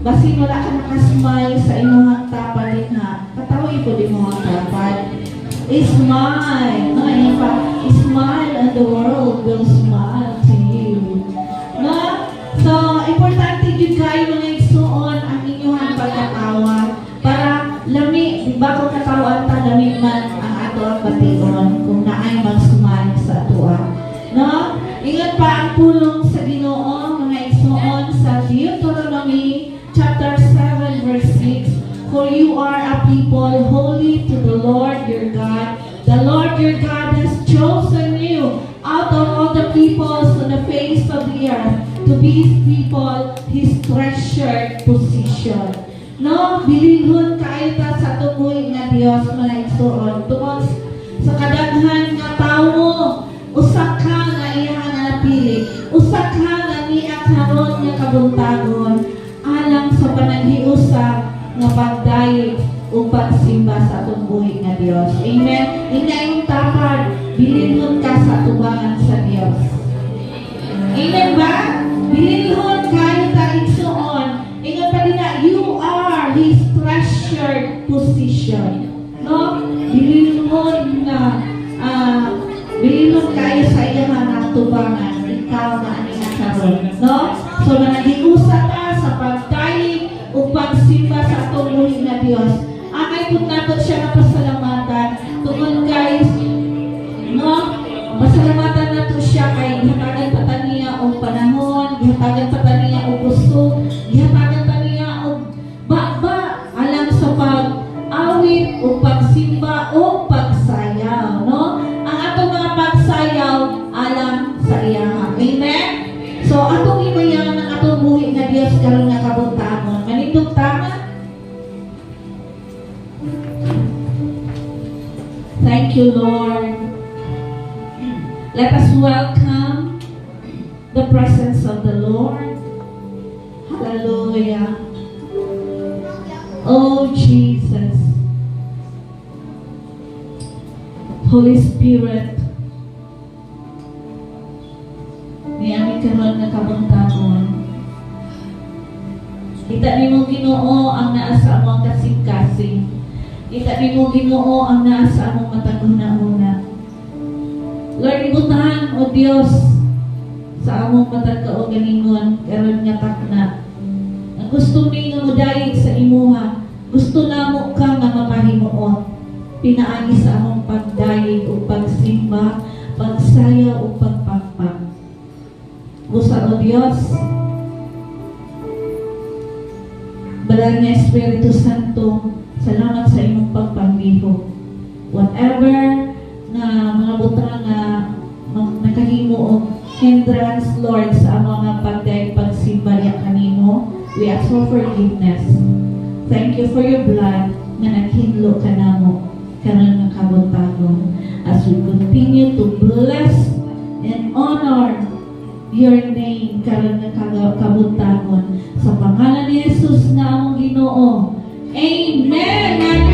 Basin wala ka nakasmile sa inyong tapad ha. Patawin po din mga tapad. Smile. No, ayan pa. Smile and the world will smile to you. No? So, importante yun kayo mga igsuon ang inyong pagkatawa para lami, bago katawan ta, lami man ang ato ang bation kung naay mag-smile sa atua. No? Ingat pa ang pulong sa Ginoo mga igsuon sa Deuteronomy chapter 7 verse 6. For you are a people holy to the Lord your God. The Lord your God has chosen you out of all the peoples on the face of the earth to be His people, His treasured possession. No, bilihon kayo ta sa tumoy nga Dios mga igsuon. Tungod sa kadaghan nga tawo, usa ka nga iyang napili, usa ka nga niya karon nga kabuntagon alang sa panaghiusa nga pagdayeg o pagsimba sa atong buhi nga Dios. Amen. Inayong tapad, bilihon ka sa tubangan sa Dios. Amen ba? Bilihon kayo ta igsuon. Ingat pa din na, you are His treasured possession. No? Bilihon na, bilihon kayo sa iyang mga tubangan. Ikaw na aning karon. No? So, nanagiusa ka sa pagdayeg o pagsimba sa atong buhi nga Dios. Angay po natin siya na pasalamatan. Tungkol guys, no? Pasalamatan nato siya kay gihatagan pa ta niya og panahon, gihatagan pa ta niya og gusto, gihatagan pa niya og ba alang sa pag-awit o pagsimba o pagsayaw, no? Ang atong mga pagsayaw alang sa iya. Amen? So, atong imayan ng atong buhi nga Dios karon nga kabuntagon. Manindog tama? Thank you, Lord. Let us welcome the presence of the Lord. Hallelujah. Oh, Jesus. Holy Spirit, niyami karon nga kabuntagon. Kita nimo Ginoo ang naa sa among kasing-kasing. Kita nimo Ginoo ang naa sa among matag una-una. Lord, ibutahan o Dios sa among matag kaugalingon karon nga takna. Ang gusto mi nga modayeg sa imuha, gusto namo ka nga mapahimuon. Pinaagi sa among pagdayeg o pagsimba, pagsayaw o pagpakpak. Busa o Dios, Banal nga Espiritu Santo, salamat sa imong pagpanggiho. Whatever nga mga butang nga nakahimo og hindrance, Lord, sa mga pagdayeg pagsimba niya kanimo, we ask for forgiveness. Thank you for your blood nga naghinlo ka namo karon nga kabuntagon as we continue to bless and honor your name karon nga kabuntagon sa pangalan ni Jesus nga among Ginoo. Amen.